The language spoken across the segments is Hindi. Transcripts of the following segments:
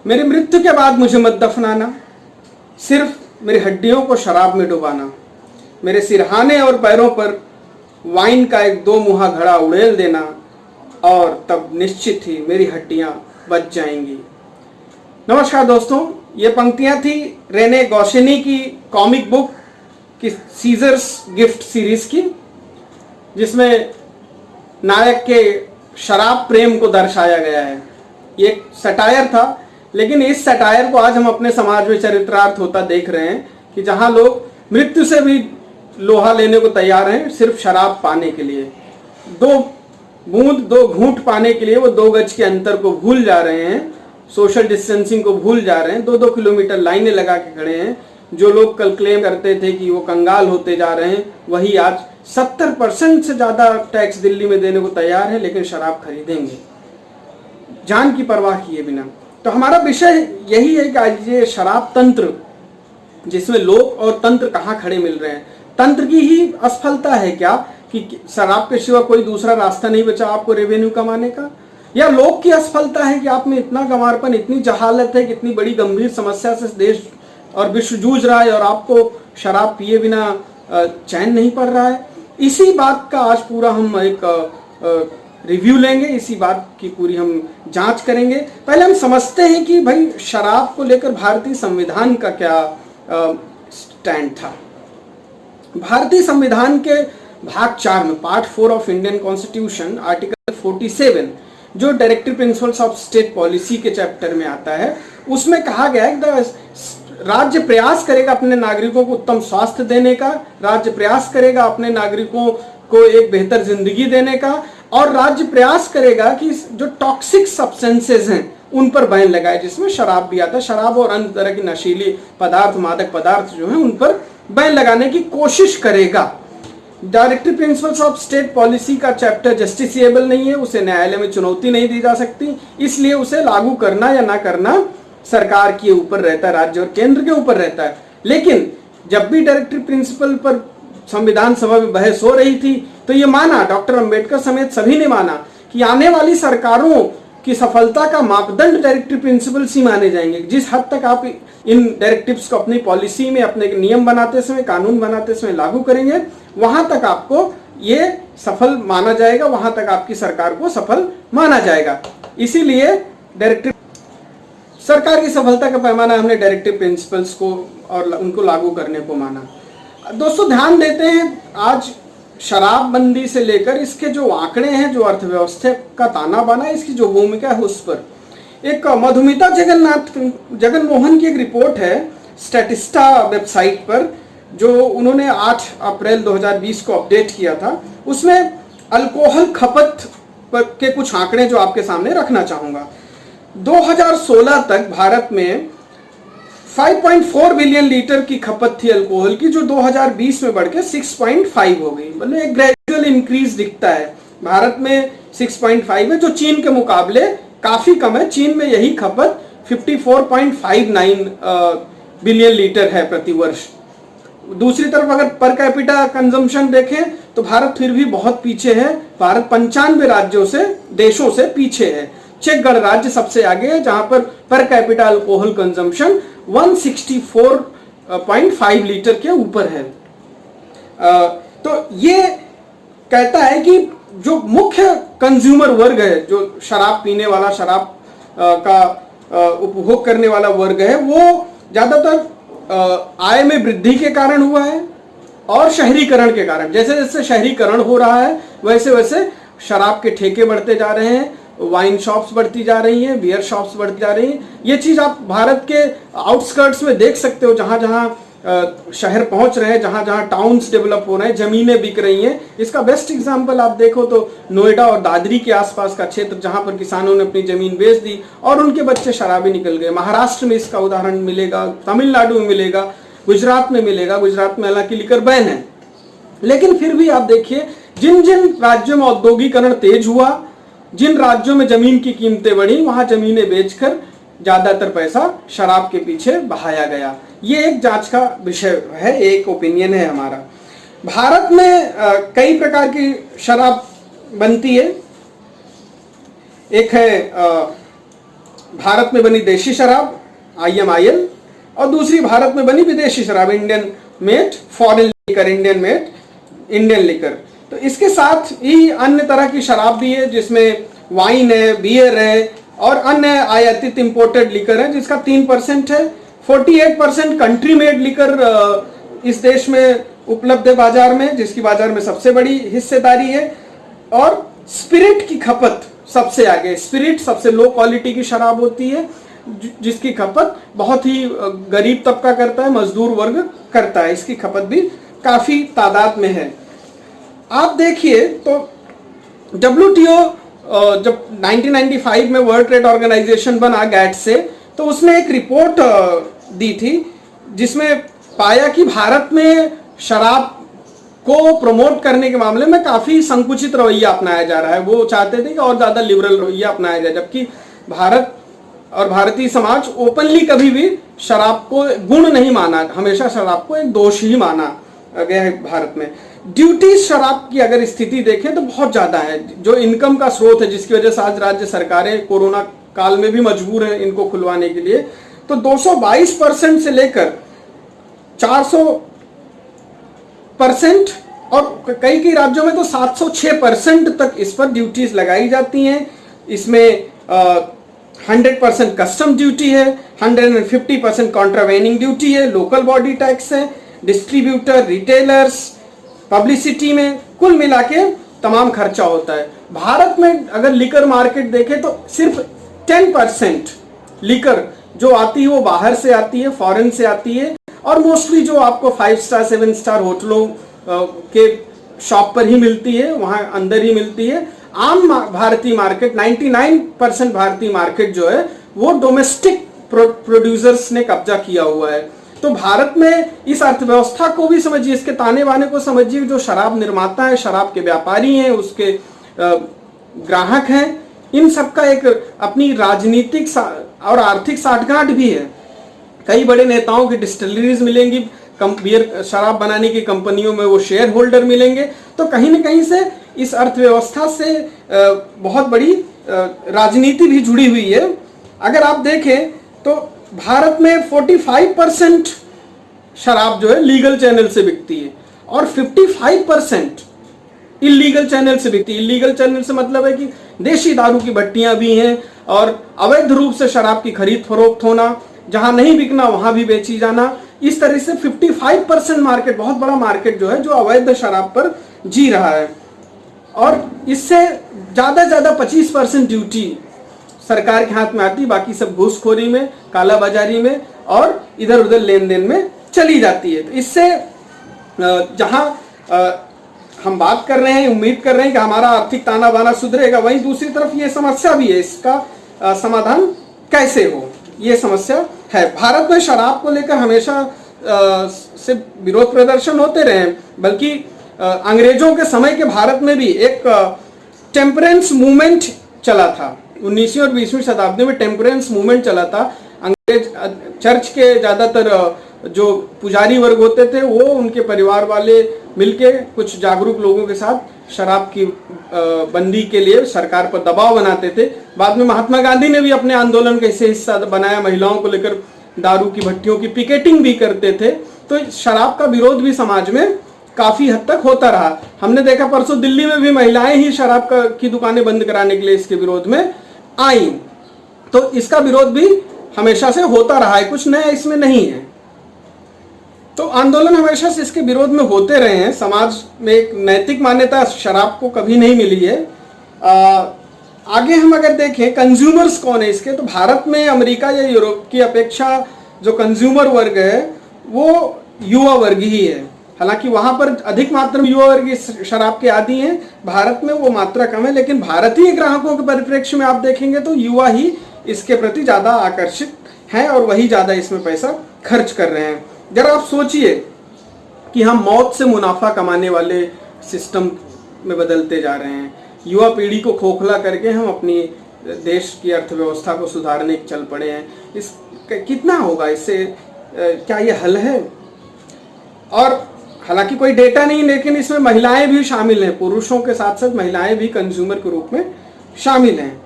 मेरी मृत्यु के बाद मुझे मत दफनाना, सिर्फ मेरी हड्डियों को शराब में डुबाना, मेरे सिरहाने और पैरों पर वाइन का एक दो मुहा घड़ा उड़ेल देना, और तब निश्चित ही मेरी हड्डियां बच जाएंगी। नमस्कार दोस्तों, ये पंक्तियां थी रेने गौशेनी की कॉमिक बुक की सीजर्स गिफ्ट सीरीज की, जिसमें नायक के शराब प्रेम को दर्शाया गया है। ये एक सटायर था, लेकिन इस सटायर को आज हम अपने समाज में चरित्रार्थ होता देख रहे हैं कि जहां लोग मृत्यु से भी लोहा लेने को तैयार हैं सिर्फ शराब पाने के लिए। दो बूंद, दो घूंट पाने के लिए वो 2 गज के अंतर को भूल जा रहे हैं, सोशल डिस्टेंसिंग को भूल जा रहे हैं, 2-2 किलोमीटर लाइनें लगा के खड़े हैं। जो लोग कल क्लेम करते थे कि वो कंगाल होते जा रहे हैं, वही आज 70% से ज्यादा टैक्स दिल्ली में देने को तैयार है, लेकिन शराब खरीदेंगे जान की परवाह किए बिना। तो हमारा विषय यही है कि आज ये शराब तंत्र, जिसमें लोग और तंत्र कहाँ खड़े मिल रहे हैं। तंत्र की ही असफलता है क्या कि शराब के सिवा कोई दूसरा रास्ता नहीं बचा आपको रेवेन्यू कमाने का, या लोग की असफलता है कि आप में इतना गंवारपन, इतनी जहालत है कि इतनी बड़ी गंभीर समस्या से देश और विश्व जूझ रहा है और आपको शराब पिए बिना चैन नहीं पड़ रहा है। इसी बात का आज पूरा हम एक रिव्यू लेंगे, इसी बात की पूरी हम जांच करेंगे। पहले हम समझते हैं कि भाई शराब को लेकर भारतीय संविधान का क्या स्टैंड था। भारतीय संविधान के भाग 4 में part 4 of Indian constitution article 47, जो directive principles of state policy के चैप्टर में आता है, उसमें कहा गया है कि राज्य प्रयास करेगा अपने नागरिकों को उत्तम स्वास्थ्य देने का, राज्य प्रयास करेगा अपने नागरिकों को एक बेहतर जिंदगी देने का, और राज्य प्रयास करेगा कि जो टॉक्सिक सब्सटेंसेज हैं उन पर बैन लगाए, जिसमें शराब भी आता है। शराब और अन्य तरह की नशीली पदार्थ, मादक पदार्थ जो हैं उन पर बैन लगाने की कोशिश करेगा। Directive principles of state policy का चैप्टर जस्टिसिएबल नहीं है, उसे न्यायालय में चुनौती नहीं दी जा सकती, इसलिए उसे लागू करना या ना करना सरकार के ऊपर रहता है, राज्य और केंद्र के ऊपर रहता है। लेकिन जब भी डायरेक्टिव प्रिंसिपल पर संविधान सभा में बहस हो रही थी, तो ये माना, डॉक्टर अंबेडकर समेत सभी ने माना कि आने वाली सरकारों की सफलता का मापदंड डायरेक्टिव प्रिंसिपल्स ही माने जाएंगे। जिस हद तक आप इन डायरेक्टिव्स को अपनी पॉलिसी में, अपने नियम बनाते समय, कानून बनाते समय लागू करेंगे, वहां तक आपको ये सफल माना जाएगा, वहां तक आपकी सरकार को सफल माना जाएगा। इसीलिए डायरेक्टिव सरकार की सफलता का पैमाना हमने डायरेक्टिव प्रिंसिपल्स को और उनको लागू करने को माना। दोस्तों ध्यान देते हैं, आज शराबबंदी से लेकर इसके जो आंकड़े हैं, जो अर्थव्यवस्था का ताना बाना, इसकी जो भूमिका है उस पर एक मधुमिता जगनमोहन की एक रिपोर्ट है स्टैटिस्टा वेबसाइट पर, जो उन्होंने 8 अप्रैल 2020 को अपडेट किया था। उसमें अल्कोहल खपत पर के कुछ आंकड़े जो आपके सामने रखना चाहूंगा। 2016 तक भारत में 5.4 बिलियन लीटर की खपत थी अल्कोहल की, जो 2020 में बढ़ के 6.5 हो गई। मतलब एक ग्रेजुअल इंक्रीज दिखता है। भारत में 6.5 है, जो चीन के मुकाबले काफी कम है। चीन में यही खपत 54.59 बिलियन लीटर है प्रति वर्ष। दूसरी तरफ अगर पर कैपिटा कंजम्पशन देखें तो भारत फिर भी बहुत पीछे है। भारत 95 राज्यों से, देशों से पीछे है। चेक गणराज्य सबसे आगे है, जहां per capita alcohol consumption 164.5 litre के ऊपर है। तो ये कहता है कि जो मुख्य कंज्यूमर वर्ग है, जो शराब पीने वाला, शराब का उपभोग करने वाला वर्ग है, वो ज्यादातर आय में वृद्धि के कारण हुआ है और शहरीकरण के कारण। जैसे जैसे शहरीकरण हो रहा है, वैसे वैसे शराब के ठेके बढ़ते जा रहे हैं, वाइन शॉप्स बढ़ती जा रही हैं, बियर शॉप्स बढ़ती जा रही हैं। ये चीज आप भारत के आउटस्कर्ट्स में देख सकते हो, जहां जहां शहर पहुंच रहे हैं, जहां जहां टाउन्स डेवलप हो रहे हैं, जमीनें बिक रही हैं। इसका बेस्ट एग्जांपल आप देखो तो नोएडा और दादरी के आसपास का क्षेत्र, जहां पर किसानों ने अपनी जमीन बेच दी और उनके बच्चे शराबी निकल गए। महाराष्ट्र में इसका उदाहरण मिलेगा, तमिलनाडु में मिलेगा, गुजरात में मिलेगा। गुजरात में हालांकि लिकर बैन है, लेकिन फिर भी आप देखिए जिन जिन राज्यों में औद्योगिकरण तेज हुआ, जिन राज्यों में जमीन की कीमतें बढ़ी, वहां जमीनें बेचकर ज्यादातर पैसा शराब के पीछे बहाया गया। ये एक जांच का विषय है, एक ओपिनियन है हमारा। भारत में कई प्रकार की शराब बनती है। एक है भारत में बनी देशी शराब IMIL, और दूसरी भारत में बनी विदेशी शराब Indian made foreign liquor, Indian made Indian liquor. तो इसके साथ ही अन्य तरह की शराब भी है जिसमें वाइन है, बियर है और अन्य आयातित इंपोर्टेड लिकर है जिसका 3% है। 48% कंट्री मेड लिकर इस देश में उपलब्ध है बाजार में, जिसकी बाजार में सबसे बड़ी हिस्सेदारी है। और स्पिरिट की खपत सबसे आगे, स्पिरिट सबसे लो क्वालिटी की शराब होती है जिसकी खपत बहुत ही गरीब तबका करता है, मजदूर वर्ग करता है, इसकी खपत भी काफी तादाद में है। आप देखिए तो WTO जब 1995 में वर्ल्ड ट्रेड ऑर्गेनाइजेशन बना गैट से, तो उसने एक रिपोर्ट दी थी जिसमें पाया कि भारत में शराब को प्रमोट करने के मामले में काफी संकुचित रवैया अपनाया जा रहा है। वो चाहते थे कि और ज्यादा लिबरल रवैया अपनाया जाए, जबकि भारत और भारतीय समाज ओपनली कभी भी शराब को गुण नहीं माना, हमेशा शराब को एक दोष ही माना गया है भारत में। ड्यूटीज शराब की अगर स्थिति देखें तो बहुत ज्यादा है, जो इनकम का स्रोत है जिसकी वजह से आज राज्य सरकारें कोरोना काल में भी मजबूर हैं इनको खुलवाने के लिए। तो 222% से लेकर 400% और कई राज्यों में तो 706% तक इस पर ड्यूटीज लगाई जाती हैं। इसमें 100% कस्टम ड्यूटी है, 150% कॉन्ट्रावेनिंग ड्यूटी है, लोकल बॉडी टैक्स है, डिस्ट्रीब्यूटर, रिटेलर्स, पब्लिसिटी में कुल मिला के तमाम खर्चा होता है। भारत में अगर लिकर मार्केट देखें तो सिर्फ 10% लिकर जो आती है वो बाहर से आती है, फॉरेन से आती है, और मोस्टली जो आपको 5 स्टार 7 स्टार होटलों के शॉप पर ही मिलती है, वहां अंदर ही मिलती है। आम भारतीय मार्केट 99% भारतीय मार्केट जो है वो डोमेस्टिक प्रोड्यूसर्स ने कब्जा किया हुआ है। तो भारत में इस अर्थव्यवस्था को भी समझिए, इसके ताने बाने को समझिए, जो शराब निर्माता है, शराब के व्यापारी हैं, उसके ग्राहक हैं, इन सबका एक अपनी राजनीतिक और आर्थिक साठगांठ भी है। कई बड़े नेताओं की डिस्टिलरीज मिलेंगी, बियर शराब बनाने की कंपनियों में वो शेयर होल्डर मिलेंगे। तो कहीं ना कहीं से इस अर्थव्यवस्था से बहुत बड़ी राजनीति भी जुड़ी हुई है। अगर आप देखें तो भारत में 45% शराब जो है लीगल चैनल से बिकती है और 55% इलीगल चैनल से बिकती है। इलीगल चैनल से मतलब है कि देशी दारू की भट्टियां भी हैं और अवैध रूप से शराब की खरीद फरोख्त होना, जहां नहीं बिकना वहां भी बेची जाना। इस तरह से 55% मार्केट, बहुत बड़ा मार्केट जो है जो अवैध शराब पर जी रहा है। और इससे ज्यादा 25% ड्यूटी सरकार के हाथ में आती, बाकी सब घूसखोरी में, काला बाजारी में और इधर उधर लेन देन में चली जाती है। तो इससे जहां हम बात कर रहे हैं, उम्मीद कर रहे हैं कि हमारा आर्थिक ताना बाना सुधरेगा, वहीं दूसरी तरफ ये समस्या भी है। इसका समाधान कैसे हो, ये समस्या है। भारत में शराब को लेकर हमेशा से विरोध प्रदर्शन होते रहे, बल्कि अंग्रेजों के समय के भारत में भी एक टेम्परेंस मूवमेंट चला था। 19वीं और 20वीं शताब्दी में टेम्परेंस मूवमेंट चला था। अंग्रेज चर्च के ज्यादातर जो पुजारी वर्ग होते थे वो उनके परिवार वाले मिलके कुछ जागरूक लोगों के साथ शराब की बंदी के लिए सरकार पर दबाव बनाते थे। बाद में महात्मा गांधी ने भी अपने आंदोलन का हिस्सा बनाया, महिलाओं को लेकर दारू की भट्टियों की पिकेटिंग भी करते थे। तो शराब का विरोध भी समाज में काफी हद तक होता रहा। हमने देखा परसों दिल्ली में भी महिलाएं ही शराब की दुकानें बंद कराने के लिए इसके विरोध में आई। तो इसका विरोध भी हमेशा से होता रहा है, कुछ नया इसमें नहीं है। तो आंदोलन हमेशा से इसके विरोध में होते रहे हैं। समाज में एक नैतिक मान्यता शराब को कभी नहीं मिली है। आगे हम अगर देखें कंज्यूमर्स कौन है इसके, तो भारत में अमेरिका या यूरोप की अपेक्षा जो कंज्यूमर वर्ग है वो युवा वर्ग ही है। हालांकि वहां पर अधिक मात्रा में युवा वर्ग शराब के आदी हैं, भारत में वो मात्रा कम है। लेकिन भारतीय ग्राहकों के परिप्रेक्ष्य में आप देखेंगे तो युवा ही इसके प्रति ज्यादा आकर्षित हैं और वही ज्यादा इसमें पैसा खर्च कर रहे हैं। जरा आप सोचिए कि हम मौत से मुनाफा कमाने वाले सिस्टम में बदलते जा रहे हैं। युवा पीढ़ी को खोखला करके हम अपनी देश की अर्थव्यवस्था को सुधारने चल पड़े हैं। इस कितना होगा इससे, क्या ये हल है? और हालांकि कोई डेटा नहीं, लेकिन इसमें महिलाएं भी शामिल हैं, पुरुषों के साथ साथ महिलाएं भी कंज्यूमर के रूप में शामिल हैं।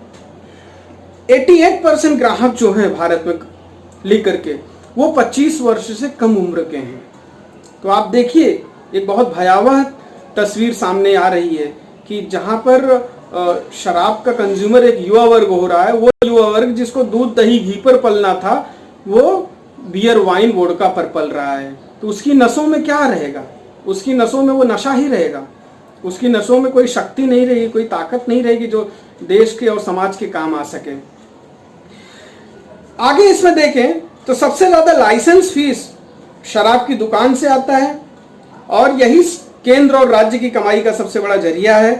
88% ग्राहक जो है भारत में लेकर के वो 25 वर्ष से कम उम्र के हैं। तो आप देखिए एक बहुत भयावह तस्वीर सामने आ रही है कि जहां पर शराब का कंज्यूमर एक युवा वर्ग हो रहा है। वो युवा वर्ग जिसको दूध दही घी पर पलना था वो बियर वाइन वोडका पर पल रहा है। तो उसकी नसों में क्या रहेगा? उसकी नसों में वो नशा ही रहेगा। उसकी नसों में कोई शक्ति नहीं रहेगी, कोई ताकत नहीं रहेगी जो देश के और समाज के काम आ सके। आगे इसमें देखें तो सबसे ज्यादा लाइसेंस फीस शराब की दुकान से आता है और यही केंद्र और राज्य की कमाई का सबसे बड़ा जरिया है।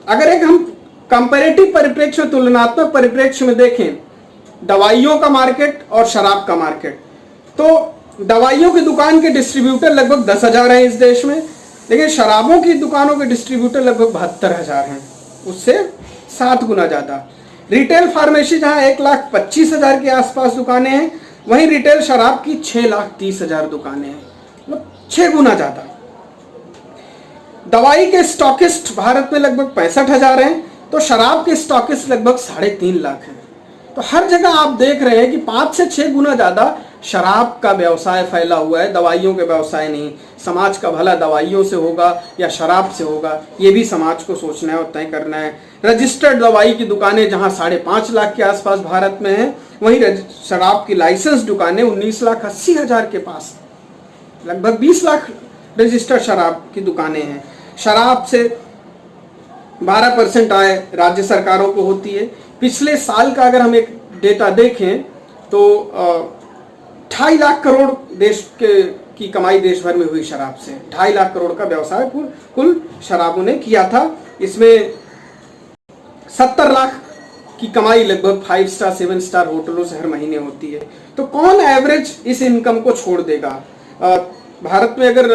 अगर एक हम कंपैरेटिव परिप्रेक्ष्य, तुलनात्मक परिप्रेक्ष्य में देखें दवाइयों का मार्केट और शराब का मार्केट, तो दवाइयों की दुकान के डिस्ट्रीब्यूटर लगभग 10,000 हैं इस देश में, लेकिन शराबों की दुकानों के डिस्ट्रीब्यूटर लगभग 72,000 हैं, उससे 7 गुना ज्यादा। रिटेल फार्मेसी जहां 1,25,000 के आसपास दुकानें हैं, वहीं रिटेल शराब की 6,30,000 दुकानें हैं, मतलब 6 गुना ज्यादा। दवाई के स्टॉकिस्ट भारत में लगभग 65,000 हैं, तो शराब के स्टॉकिस्ट लगभग 3.5 लाख हैं। तो हर जगह आप देख रहे हैं कि 5 से 6 गुना ज्यादा शराब का व्यवसाय फैला हुआ है, दवाइयों के व्यवसाय नहीं। समाज का भला दवाइयों से होगा या शराब से होगा, ये भी समाज को सोचना है और तय करना है। रजिस्टर्ड दवाई की दुकानें जहां 5.5 लाख के आसपास भारत में है, वहीं शराब की लाइसेंस दुकानें 19,80,000 के पास, लगभग 20 लाख रजिस्टर्ड शराब की दुकानें हैं। शराब से 12% आय राज्य सरकारों को होती है। पिछले साल का अगर हम एक डेटा देखें तो 2.5 लाख करोड़ देश की कमाई देश भर में हुई शराब से। 2.5 लाख करोड़ का व्यवसाय कुल शराबों ने किया था। इसमें 70 लाख की कमाई लगभग 5 स्टार 7 स्टार होटलों से हर महीने होती है। तो कौन एवरेज इस इनकम को छोड़ देगा? भारत में अगर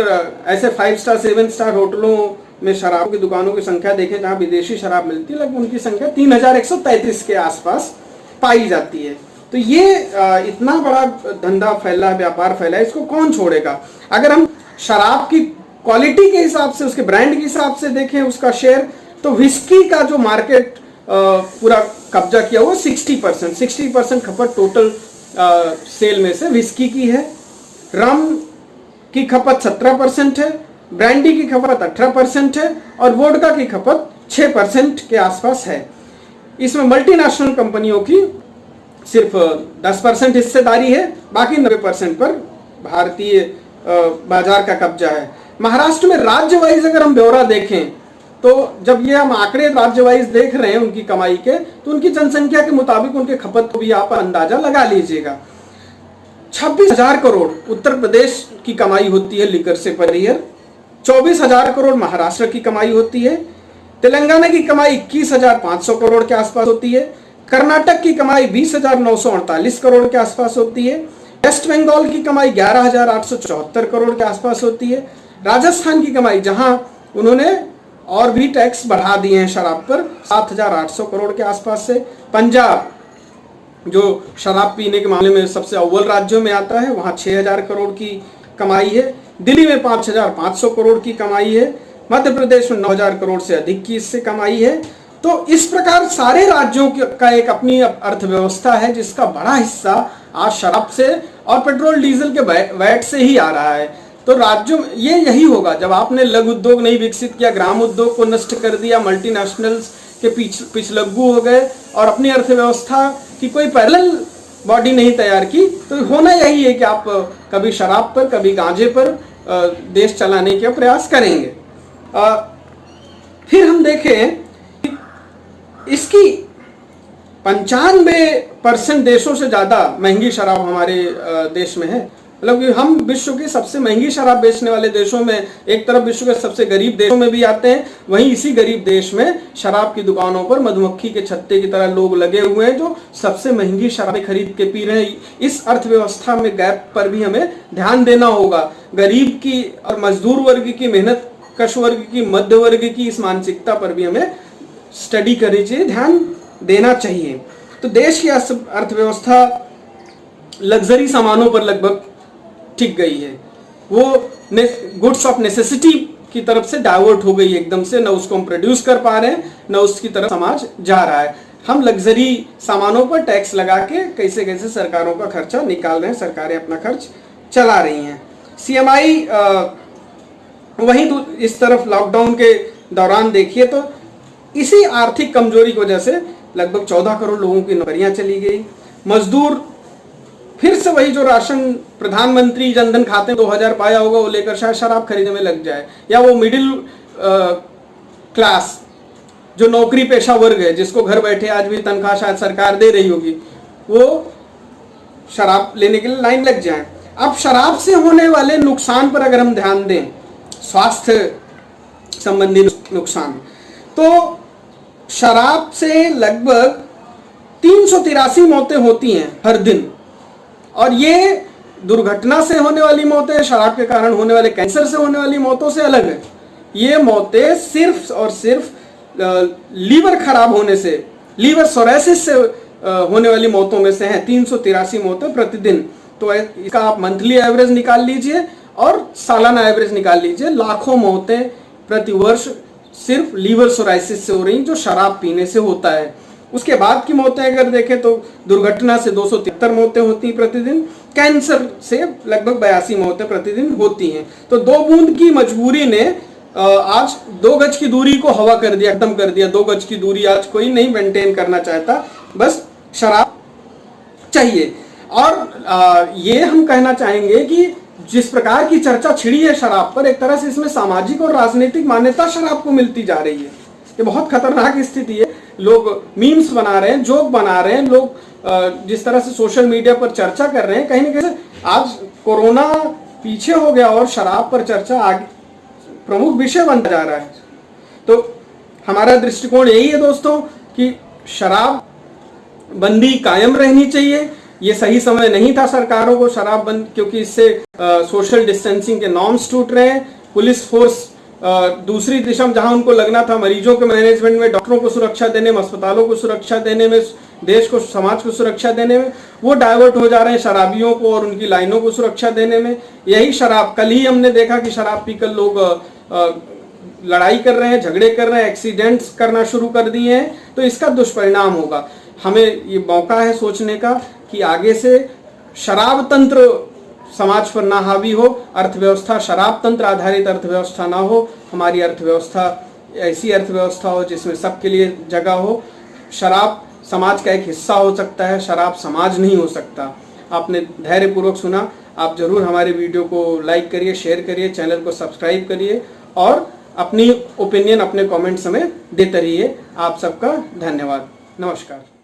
ऐसे 5 स्टार 7 स्टार होटलों में शराब की दुकानों की संख्या देखें जहां विदेशी शराब मिलती है, लगभग उनकी संख्या 3,133 के आसपास पाई जाती है। तो ये इतना बड़ा धंधा फैला है, व्यापार फैला है, इसको कौन छोड़ेगा? अगर हम शराब की क्वालिटी के हिसाब से, उसके ब्रांड के हिसाब से देखें उसका शेयर, तो विस्की का जो मार्केट पूरा कब्जा किया हुआ 60% खपत टोटल सेल में से विस्की की है। रम की खपत 17% है, ब्रांडी की खपत 18% है और वोडका की खपत 6% के आसपास है। इसमें मल्टीनेशनल कंपनियों की सिर्फ 10% हिस्सेदारी है, बाकी 90% पर भारतीय बाजार का कब्जा है। महाराष्ट्र में राज्य वाइज अगर हम ब्यौरा देखें तो जब ये हम आंकड़े राज्य वाइज देख रहे हैं उनकी कमाई के, तो उनकी जनसंख्या के मुताबिक उनके खपत को भी आप अंदाजा लगा लीजिएगा। 26,000 करोड़ उत्तर प्रदेश की कमाई होती है लिकर से पर ईयर, 24,000 करोड़ महाराष्ट्र की कमाई होती है, तेलंगाना की कमाई 21,500 करोड़ के आसपास होती है, कर्नाटक की कमाई 20,948 करोड़ के आसपास होती है, वेस्ट बंगाल की कमाई 11,874 करोड़ के आसपास होती है, राजस्थान की कमाई जहां उन्होंने और भी टैक्स बढ़ा दिए हैं शराब पर 7,800 करोड़ के आसपास से, पंजाब जो शराब पीने के मामले में सबसे अव्वल राज्यों में आता है वहां 6,000 करोड़ की कमाई है, दिल्ली में 5,500 करोड़ की कमाई है, मध्य प्रदेश में 9,000 करोड़ से अधिक की इससे कमाई है। तो इस प्रकार सारे राज्यों का एक अपनी अर्थव्यवस्था है जिसका बड़ा हिस्सा आज शराब से और पेट्रोल डीजल के वैट से ही आ रहा है। तो राज्यों में ये यही होगा जब आपने लघु उद्योग नहीं विकसित किया, ग्राम उद्योग को नष्ट कर दिया, मल्टीनेशनल्स के पिछलग्गू हो गए और अपनी अर्थव्यवस्था की कोई पैरेलल बॉडी नहीं तैयार की, तो होना यही है कि आप कभी शराब पर कभी गांजे पर देश चलाने का प्रयास करेंगे। फिर हम देखें इसकी 95% देशों से ज्यादा महंगी शराब हमारे देश में है। मतलब कि हम विश्व की सबसे महंगी शराब बेचने वाले देशों में, एक तरफ विश्व के सबसे गरीब देशों में भी आते हैं, वहीं इसी गरीब देश में शराब की दुकानों पर मधुमक्खी के छत्ते की तरह लोग लगे हुए हैं जो सबसे महंगी शराबें खरीद के पी रहे हैं। इस अर्थव्यवस्था में गैप पर भी हमें ध्यान देना होगा। गरीब की और मजदूर वर्ग की, मेहनत कश वर्ग की, मध्य वर्ग की इस मानसिकता पर भी हमें स्टडी करनी चाहिए, ध्यान देना चाहिए। तो देश की अर्थव्यवस्था लग्जरी सामानों पर लगभग टिक गई है, वो गुड्स ऑफ नेसेसिटी की तरफ से डाइवर्ट हो गई एकदम से, न उसको हम प्रोड्यूस कर पा रहे हैं न उसकी तरफ समाज जा रहा है। हम लग्जरी सामानों पर टैक्स लगा के कैसे कैसे सरकारों का खर्चा निकाल रहे हैं, सरकारें अपना खर्च चला रही हैं। सीएमआई वहीं इस तरफ लॉकडाउन के दौरान देखिए तो इसी आर्थिक कमजोरी की वजह से लगभग 14 करोड़ लोगों की नौकरियां चली गई। मजदूर फिर से वही जो राशन प्रधानमंत्री जनधन खाते में 2000 पाया होगा वो लेकर शायद शराब खरीदने में लग जाए, या वो मिडिल क्लास जो नौकरी पेशा वर्ग है जिसको घर बैठे आज भी तनख्वाह शायद सरकार दे रही होगी, वो शराब लेने के लिए लाइन लग जाए। अब शराब से होने वाले नुकसान पर अगर हम ध्यान दें, स्वास्थ्य संबंधी नुकसान, तो शराब से लगभग 383 मौतें होती हैं हर दिन, और ये दुर्घटना से होने वाली मौतें शराब के कारण होने वाले कैंसर से होने वाली मौतों से अलग है। ये मौतें सिर्फ और सिर्फ लीवर खराब होने से, लीवर सोरेसिस से होने वाली मौतों में से हैं। 383 मौतें प्रतिदिन, तो इसका आप मंथली एवरेज निकाल लीजिए और सालाना एवरेज निकाल लीजिए। लाखों मौतें प्रति वर्ष सिर्फ लीवर सोराइसिस से हो रही जो शराब पीने से होता है। उसके बाद की मौतें अगर देखें तो दुर्घटना से 273 मौतें होती हैं प्रतिदिन, कैंसर से लगभग 82 मौतें प्रतिदिन होती हैं। तो 2 बूंद की मजबूरी ने आज 2 गज की दूरी को हवा कर दिया, खत्म कर दिया। 2 गज की दूरी आज कोई नहीं मेंटेन करना चाहता, बस शराब चाहिए। और ये हम कहना चाहेंगे कि जिस प्रकार की चर्चा छिड़ी है शराब पर, एक तरह से इसमें सामाजिक और राजनीतिक मान्यता शराब को मिलती जा रही है। ये बहुत खतरनाक स्थिति है। लोग मीम्स बना रहे हैं, जोक बना रहे हैं, लोग जिस तरह से सोशल मीडिया पर चर्चा कर रहे हैं, कहीं ना कहीं आज कोरोना पीछे हो गया और शराब पर चर्चा आगे प्रमुख विषय बनता जा रहा है। तो हमारा दृष्टिकोण यही है दोस्तों कि शराब बंदी कायम रहनी चाहिए। ये सही समय नहीं था सरकारों को शराब बंद, क्योंकि इससे सोशल डिस्टेंसिंग के नॉर्म्स टूट रहे हैं। पुलिस फोर्स दूसरी दिशा में जहां उनको लगना था मरीजों के मैनेजमेंट में, डॉक्टरों को सुरक्षा देने में, अस्पतालों को सुरक्षा देने में, देश को समाज को सुरक्षा देने में, वो डाइवर्ट हो जा रहे हैं शराबियों को और उनकी लाइनों को सुरक्षा देने में। यही शराब, कल ही हमने देखा कि शराब पीकर लोग लड़ाई कर रहे हैं, झगड़े कर रहे हैं, एक्सीडेंट्स करना शुरू कर दिए हैं। तो इसका दुष्परिणाम होगा। हमें ये मौका है सोचने का कि आगे से शराब तंत्र समाज पर ना हावी हो, अर्थव्यवस्था शराब तंत्र आधारित अर्थव्यवस्था ना हो, हमारी अर्थव्यवस्था ऐसी अर्थव्यवस्था हो जिसमें सबके लिए जगह हो। शराब समाज का एक हिस्सा हो सकता है, शराब समाज नहीं हो सकता। आपने धैर्यपूर्वक सुना। आप जरूर हमारे वीडियो को लाइक करिए, शेयर करिए, चैनल को सब्सक्राइब करिए और अपनी ओपिनियन अपने कमेंट्स में देते रहिए। आप सबका धन्यवाद। नमस्कार।